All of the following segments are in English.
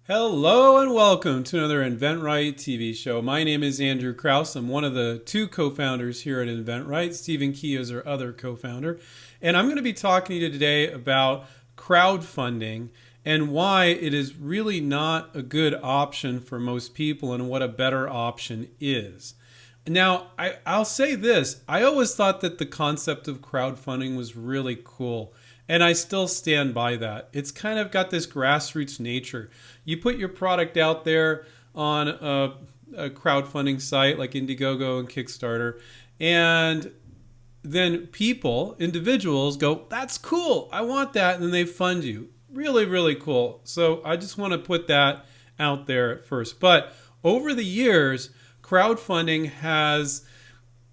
Hello and welcome to another InventRight TV show. My name is Andrew Krause. I'm one of the two co-founders here at InventRight. Stephen Key is our other co-founder. And I'm going to be talking to you today about crowdfunding and why it is really not a good option for most people and what a better option is. Now, I'll say this. I always thought that the concept of crowdfunding was really cool. And I still stand by that. It's kind of got this grassroots nature. You put your product out there on a crowdfunding site like Indiegogo and Kickstarter, and then people, individuals go, that's cool, I want that, and then they fund you. Really, really cool. So I just want to put that out there at first. But over the years, crowdfunding has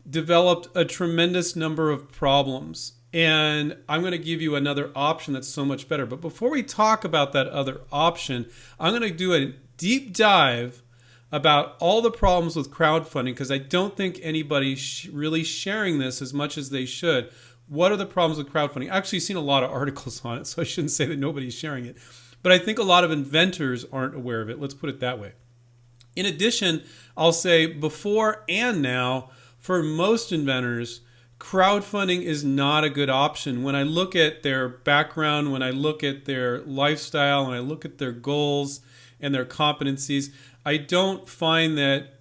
developed a tremendous number of problems. And I'm going to give you another option that's so much better. But before we talk about that other option, I'm going to do a deep dive about all the problems with crowdfunding because I don't think anybody's really sharing this as much as they should. What are the problems with crowdfunding? I've actually seen a lot of articles on it, so I shouldn't say that nobody's sharing it. But I think a lot of inventors aren't aware of it. Let's put it that way. In addition, I'll say before and now, for most inventors, crowdfunding is not a good option. When I look at their background, when I look at their lifestyle, when I look at their goals and their competencies, I don't find that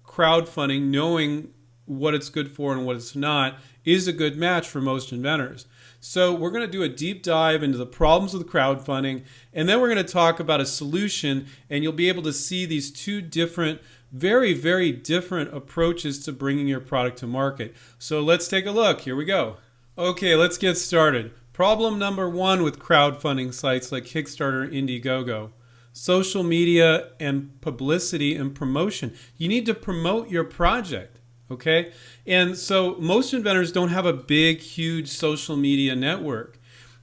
crowdfunding, knowing what it's good for and what it's not, is a good match for most inventors. So we're going to do a deep dive into the problems with crowdfunding, and then we're going to talk about a solution, and you'll be able to see these two different very, very different approaches to bringing your product to market. So let's take a look. Here we go. Okay, let's get started. Problem number one with crowdfunding sites like Kickstarter and Indiegogo. Social media and publicity and promotion. You need to promote your project, okay? And so most inventors don't have a big, huge social media network.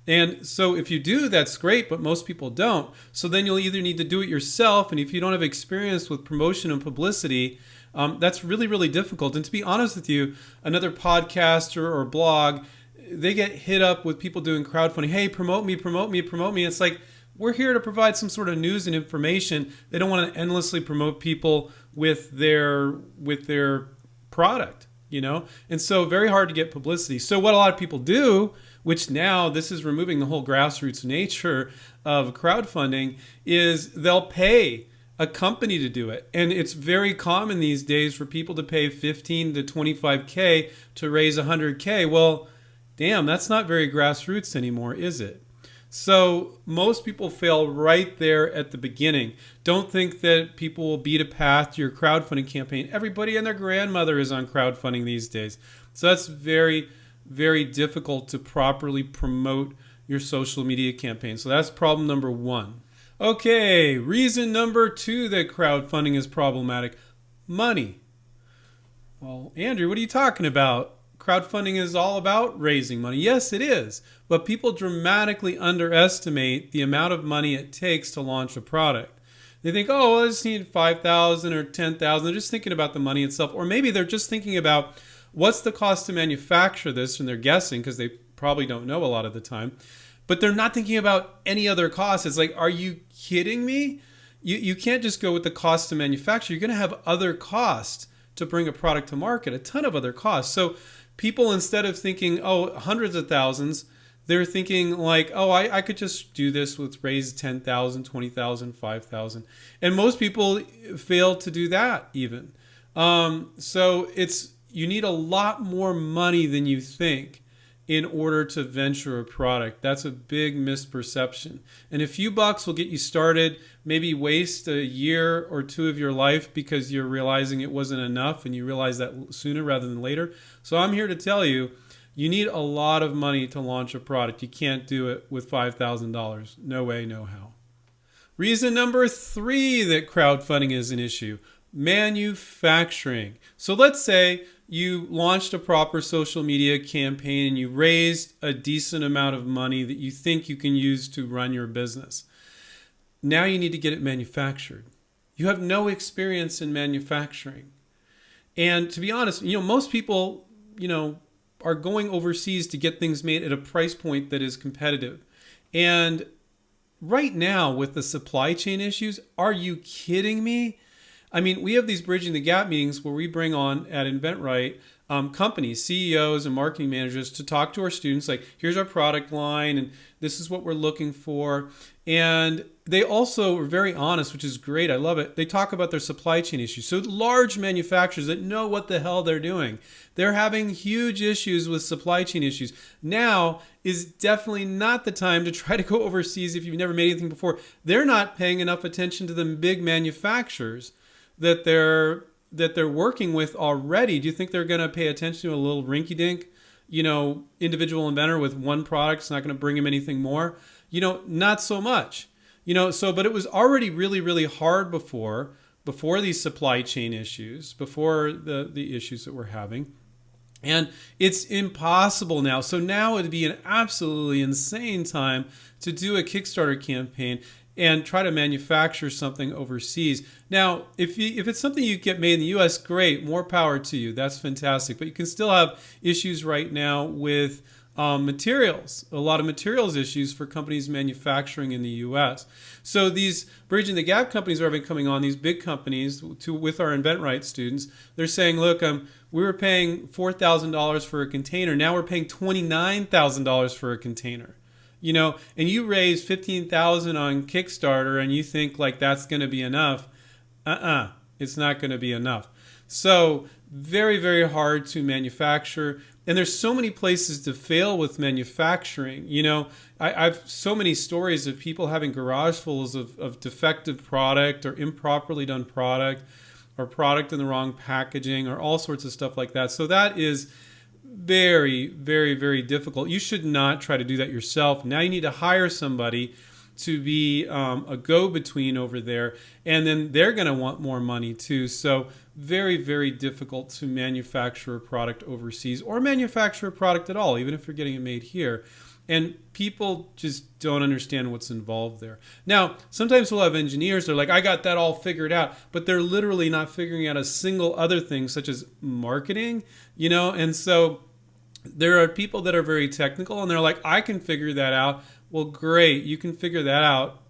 And so if you do, that's great, but most people don't. So then you'll either need to do it yourself, and if you don't have experience with promotion and publicity, that's really, really difficult. And to be honest with you, another podcaster or blog, they get hit up with people doing crowdfunding. Hey, promote me, promote me, promote me. It's like, we're here to provide some sort of news and information. They don't want to endlessly promote people with their product, you know? And so very hard to get publicity. So what a lot of people do, which now this is removing the whole grassroots nature of crowdfunding, is they'll pay a company to do it. And it's very common these days for people to pay 15 to 25K to raise 100K. Well, damn, that's not very grassroots anymore, is it? So most people fail right there at the beginning. Don't think that people will beat a path to your crowdfunding campaign. Everybody and their grandmother is on crowdfunding these days. So that's very, very difficult to properly promote your social media campaign. So that's problem number one. Okay, reason number two that crowdfunding is problematic: money. Well, Andrew, what are you talking about? Crowdfunding is all about raising money. Yes, it is. But people dramatically underestimate the amount of money it takes to launch a product. They think, oh, well, I just need 5,000 or 10,000. They're just thinking about the money itself. Or maybe they're just thinking about what's the cost to manufacture this, and they're guessing because they probably don't know a lot of the time. But they're not thinking about any other costs. It's like, are you kidding me? You can't just go with the cost to manufacture. You're going to have other costs to bring a product to market, a ton of other costs. So people, instead of thinking, oh, hundreds of thousands, they're thinking like, oh, I could just do this with raise 10,000, 20,000, 5,000. And most people fail to do that even. So you need a lot more money than you think in order to venture a product. That's a big misperception. And a few bucks will get you started, maybe waste a year or two of your life because you're realizing it wasn't enough, and you realize that sooner rather than later. So I'm here to tell you, you need a lot of money to launch a product. You can't do it with $5,000. No way, no how. Reason number three that crowdfunding is an issue: manufacturing. So let's say you launched a proper social media campaign and you raised a decent amount of money that you think you can use to run your business. Now you need to get it manufactured. You have no experience in manufacturing. And to be honest, most people, are going overseas to get things made at a price point that is competitive. And right now with the supply chain issues, are you kidding me? I mean, we have these bridging the gap meetings where we bring on at InventRight companies, CEOs and marketing managers to talk to our students like, here's our product line and this is what we're looking for. And they also are very honest, which is great. I love it. They talk about their supply chain issues. So large manufacturers that know what the hell they're doing, they're having huge issues with supply chain issues. Now is definitely not the time to try to go overseas if you've never made anything before. They're not paying enough attention to the big manufacturers that they're working with already. Do you think they're going to pay attention to a little rinky-dink, individual inventor with one product? It's not going to bring him anything more. Not so much. But it was already really, really hard before these supply chain issues, before the issues that we're having. And it's impossible now. So now it'd be an absolutely insane time to do a Kickstarter campaign and try to manufacture something overseas. Now, if it's something you get made in the US, great, more power to you. That's fantastic. But you can still have issues right now with materials, a lot of materials issues for companies manufacturing in the US. So these bridging the gap companies are coming on, these big companies with our InventRight students. They're saying, look, we were paying $4,000 for a container. Now we're paying $29,000 for a container. And you raise $15,000 on Kickstarter and you think like that's going to be enough. It's not going to be enough. So very, very hard to manufacture. And there's so many places to fail with manufacturing. I've so many stories of people having garage fulls of defective product or improperly done product or product in the wrong packaging or all sorts of stuff like that. So that is very, very, very difficult. You should not try to do that yourself. Now you need to hire somebody to be a go-between over there, and then they're going to want more money too. So very, very difficult to manufacture a product overseas or manufacture a product at all, even if you're getting it made here. And people just don't understand what's involved there. Now, sometimes we'll have engineers, they're like, I got that all figured out, but they're literally not figuring out a single other thing, such as marketing, and so there are people that are very technical and they're like, I can figure that out. Well, great, you can figure that out.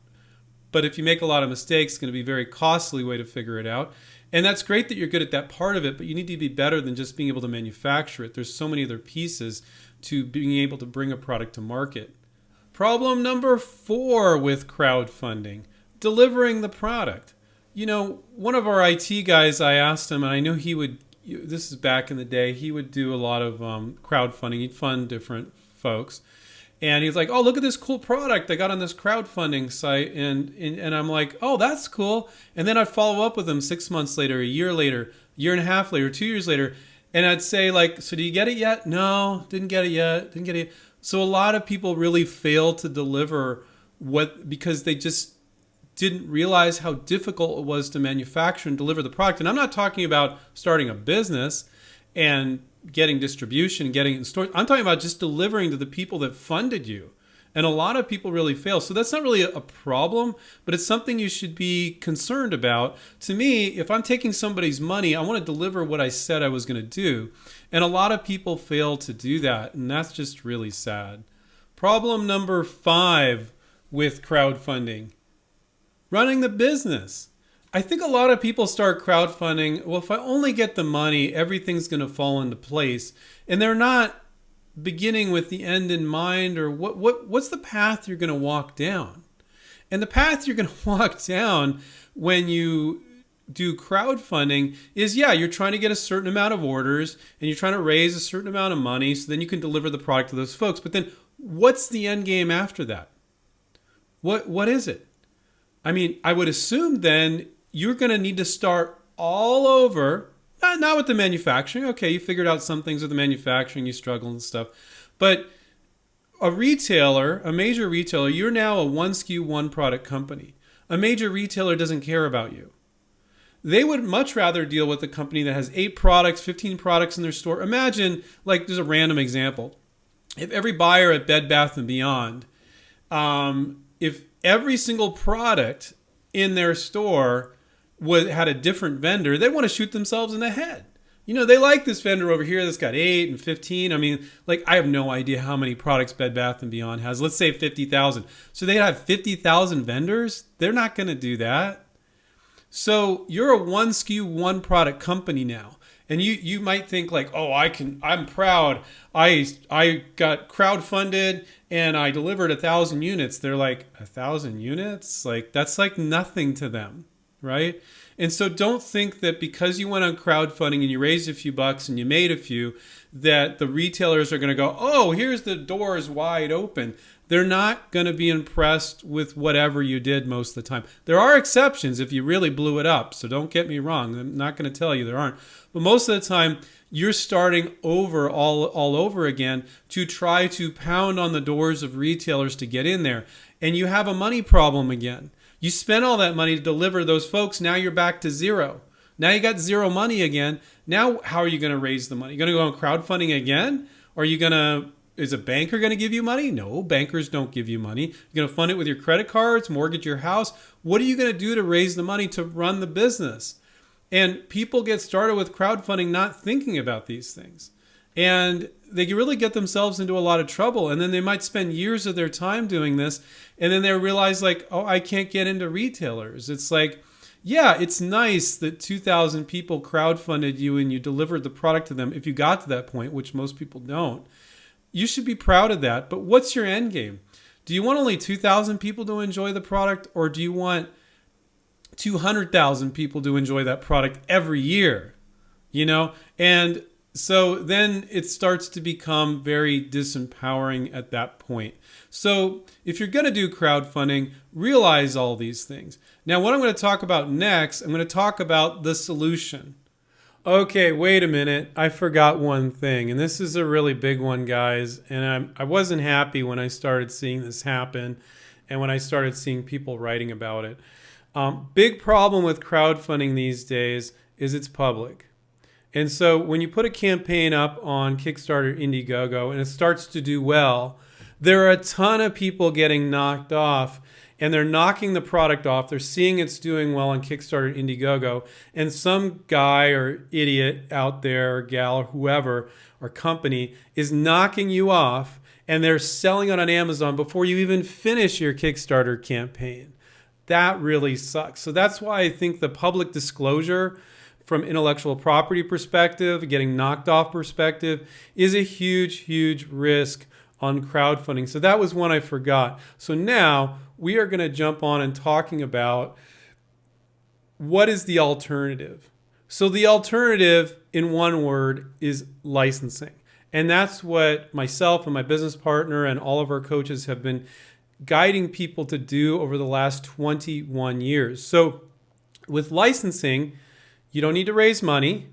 But if you make a lot of mistakes, it's going to be a very costly way to figure it out. And that's great that you're good at that part of it, but you need to be better than just being able to manufacture it. There's so many other pieces to being able to bring a product to market. Problem number 4 with crowdfunding, delivering the product. One of our IT guys, I asked him, and I know he would, this is back in the day, he would do a lot of crowdfunding. He'd fund different folks. And he's like, oh, look at this cool product I got on this crowdfunding site. And I'm like, oh, that's cool. And then I'd follow up with him 6 months later, a year and a half later, 2 years later. And I'd say like, so do you get it yet? No, didn't get it yet. So a lot of people really fail to deliver because they just didn't realize how difficult it was to manufacture and deliver the product. And I'm not talking about starting a business and getting distribution, getting it in stores. I'm talking about just delivering to the people that funded you. And a lot of people really fail. So that's not really a problem, but it's something you should be concerned about. To me, if I'm taking somebody's money, I want to deliver what I said I was going to do. And a lot of people fail to do that. And that's just really sad. Problem number 5 with crowdfunding, running the business. I think a lot of people start crowdfunding, well, if I only get the money, everything's going to fall into place. And they're not beginning with the end in mind, or what's the path you're going to walk down. And the path you're going to walk down when you do crowdfunding is, you're trying to get a certain amount of orders and you're trying to raise a certain amount of money so then you can deliver the product to those folks. But then what's the end game after that? What is it? I mean, I would assume then you're going to need to start all over. Not with the manufacturing. Okay, you figured out some things with the manufacturing, you struggle and stuff. But a major retailer, you're now a one SKU, one product company. A major retailer doesn't care about you. They would much rather deal with a company that has 8 products, 15 products in their store. Imagine, like, there's a random example. If every buyer at Bed Bath & Beyond, if every single product in their store had a different vendor, they want to shoot themselves in the head they like this vendor over here that's got 8 and 15. I mean, like, I have no idea how many products Bed Bath & Beyond has. Let's say 50,000. So they have 50,000 vendors. They're not going to do that. So you're a one SKU, one product company now. And you might think like, oh, I'm proud. I got crowdfunded and I delivered 1,000 units. They're like, 1,000 units? Like, that's like nothing to them, right? And so don't think that because you went on crowdfunding and you raised a few bucks and you made a few, that the retailers are going to go, oh, here's the doors wide open. They're not going to be impressed with whatever you did most of the time. There are exceptions if you really blew it up. So don't get me wrong. I'm not going to tell you there aren't. But most of the time, you're starting over all over again to try to pound on the doors of retailers to get in there. And you have a money problem again. You spent all that money to deliver those folks. Now you're back to zero. Now you got zero money again. Now how are you going to raise the money? You're going to go on crowdfunding again? Or are you going to... Is a banker going to give you money? No, bankers don't give you money. You're going to fund it with your credit cards, mortgage your house. What are you going to do to raise the money to run the business? And people get started with crowdfunding not thinking about these things. And they really get themselves into a lot of trouble. And then they might spend years of their time doing this. And then they realize like, oh, I can't get into retailers. It's like, yeah, it's nice that 2,000 people crowdfunded you and you delivered the product to them if you got to that point, which most people don't. You should be proud of that. But what's your end game? Do you want only 2,000 people to enjoy the product, or do you want 200,000 people to enjoy that product every year? And so then it starts to become very disempowering at that point. So if you're going to do crowdfunding, realize all these things. Now, what I'm going to talk about next, I'm going to talk about the solution. Okay, wait a minute. I forgot one thing. And this is a really big one, guys. And I wasn't happy when I started seeing this happen and when I started seeing people writing about it. Big problem with crowdfunding these days is it's public. And so when you put a campaign up on Kickstarter, Indiegogo, and it starts to do well, there are a ton of people getting knocked off. And they're knocking the product off. They're seeing it's doing well on Kickstarter, Indiegogo. And some guy or idiot out there, or gal, or whoever, or company is knocking you off. And they're selling it on Amazon before you even finish your Kickstarter campaign. That really sucks. So that's why I think the public disclosure from intellectual property perspective, getting knocked off perspective, is a huge, huge risk on crowdfunding. So that was one I forgot. So now we are going to jump on and talking about what is the alternative. So the alternative, in one word, is licensing. And that's what myself and my business partner and all of our coaches have been guiding people to do over the last 21 years. So with licensing, you don't need to raise money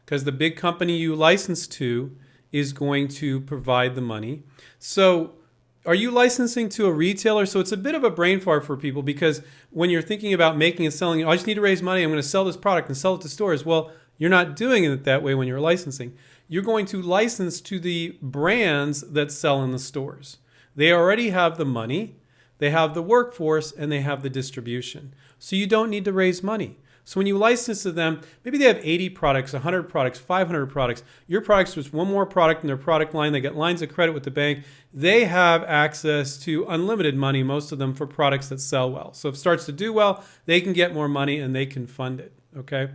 because the big company you license to is going to provide the money. So are you licensing to a retailer? So it's a bit of a brain fart for people, because when you're thinking about making and selling, I just need to raise money, I'm going to sell this product and sell it to stores. Well, you're not doing it that way when you're licensing. You're going to license to the brands that sell in the stores. They already have the money, they have the workforce, and they have the distribution. So you don't need to raise money. So when you license to them, maybe they have 80 products, 100 products, 500 products. Your product's just one more product in their product line. They get lines of credit with the bank. They have access to unlimited money, most of them, for products that sell well. So if it starts to do well, they can get more money and they can fund it, okay?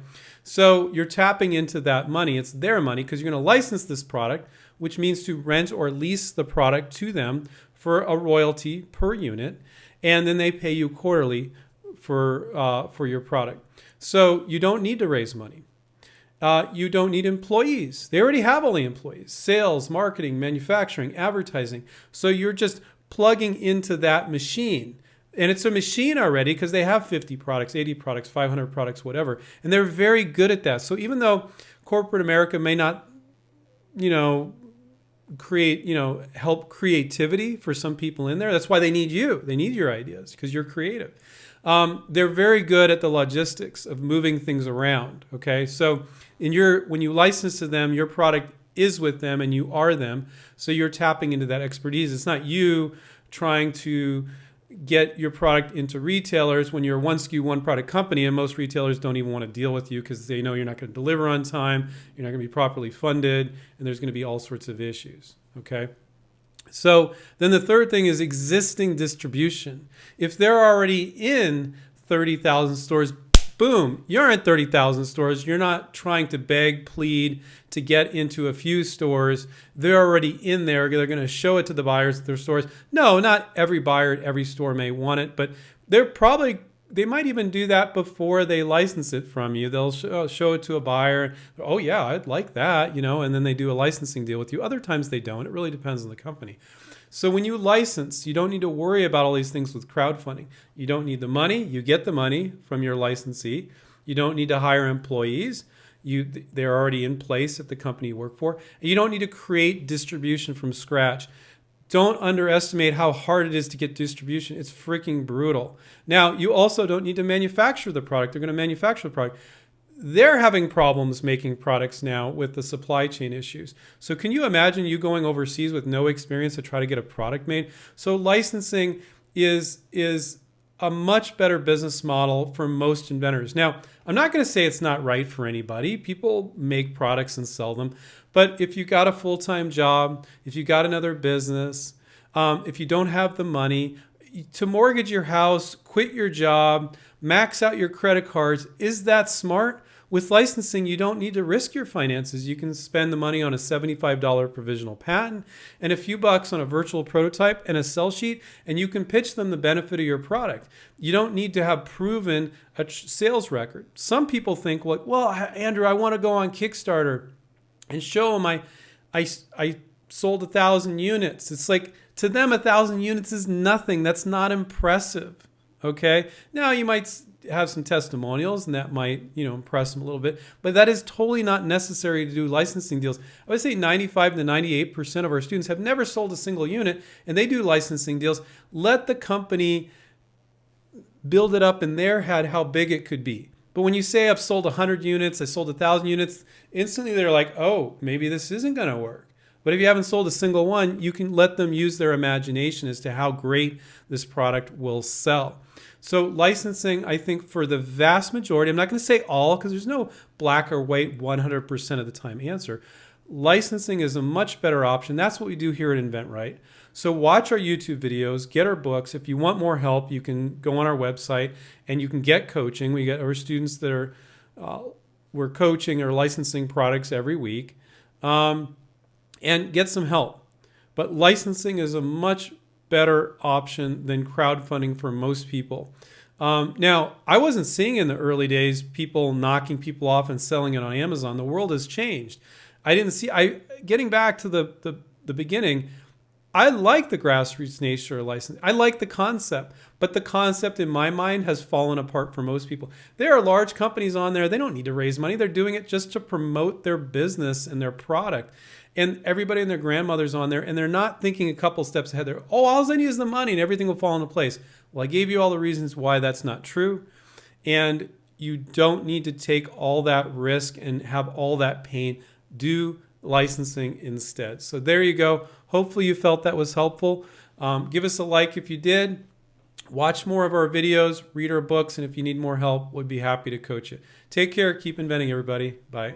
So you're tapping into that money. It's their money because you're going to license this product, which means to rent or lease the product to them for a royalty per unit, and then they pay you quarterly for your product. So you don't need to raise money. You don't need employees. They already have all the employees: sales, marketing, manufacturing, advertising. So you're just plugging into that machine. And it's a machine already because they have 50 products, 80 products, 500 products, whatever. And they're very good at that. So even though corporate America may not, help creativity for some people in there, that's why they need you. They need your ideas because you're creative. They're very good at the logistics of moving things around. Okay, so when you license to them, your product is with them and you are them. So you're tapping into that expertise. It's not you trying to get your product into retailers when you're a one SKU, one product company, and most retailers don't even want to deal with you because they know you're not going to deliver on time, you're not going to be properly funded, and there's going to be all sorts of issues, okay? So then the third thing is existing distribution. If they're already in 30,000 stores, boom, you're in 30,000 stores. You're not trying to beg, plead to get into a few stores. They're already in there. They're going to show it to the buyers at their stores. No, not every buyer at every store may want it, but they might even do that before they license it from you. They'll show it to a buyer. Oh yeah, I'd like that, and then they do a licensing deal with you. Other times they don't. It really depends on the company. So when you license, you don't need to worry about all these things with crowdfunding. You don't need the money. You get the money from your licensee. You don't need to hire employees. They're already in place at the company you work for. And you don't need to create distribution from scratch. Don't underestimate how hard it is to get distribution. It's freaking brutal. Now, you also don't need to manufacture the product. They're going to manufacture the product. They're having problems making products now with the supply chain issues. So can you imagine you going overseas with no experience to try to get a product made? So licensing is a much better business model for most inventors. Now, I'm not going to say it's not right for anybody. People make products and sell them. But if you got a full-time job, if you got another business, if you don't have the money to mortgage your house, quit your job, max out your credit cards, is that smart? With licensing, you don't need to risk your finances. You can spend the money on a $75 provisional patent and a few bucks on a virtual prototype and a sell sheet, and you can pitch them the benefit of your product. You don't need to have proven a sales record. Some people think, well, Andrew, I want to go on Kickstarter and show them I sold 1,000 units. It's like, to them, 1,000 units is nothing. That's not impressive. Okay. Now you might have some testimonials and that might, impress them a little bit, but that is totally not necessary to do licensing deals. I would say 95 to 98% of our students have never sold a single unit, and they do licensing deals. Let the company build it up in their head how big it could be. But when you say I've sold 100 units, I sold 1,000 units, instantly they're like, oh, maybe this isn't going to work. But if you haven't sold a single one, you can let them use their imagination as to how great this product will sell. So licensing, I think for the vast majority, I'm not going to say all because there's no black or white 100% of the time answer. Licensing is a much better option. That's what we do here at inventRight. So watch our YouTube videos, get our books. If you want more help, you can go on our website and you can get coaching. We get our students that are, we're coaching or licensing products every week, and get some help. But licensing is a much better option than crowdfunding for most people. Now, I wasn't seeing in the early days people knocking people off and selling it on Amazon. The world has changed. Getting back to the beginning, I like the grassroots nature of licensing. I like the concept, but the concept in my mind has fallen apart for most people. There are large companies on there. They don't need to raise money. They're doing it just to promote their business and their product. And everybody and their grandmother's on there, and they're not thinking a couple steps ahead. They're, all I need is the money and everything will fall into place. Well, I gave you all the reasons why that's not true. And you don't need to take all that risk and have all that pain. Do licensing instead. So there you go. Hopefully you felt that was helpful. Give us a like if you did. Watch more of our videos, read our books, and if you need more help, we'd be happy to coach you. Take care. Keep inventing, everybody. Bye.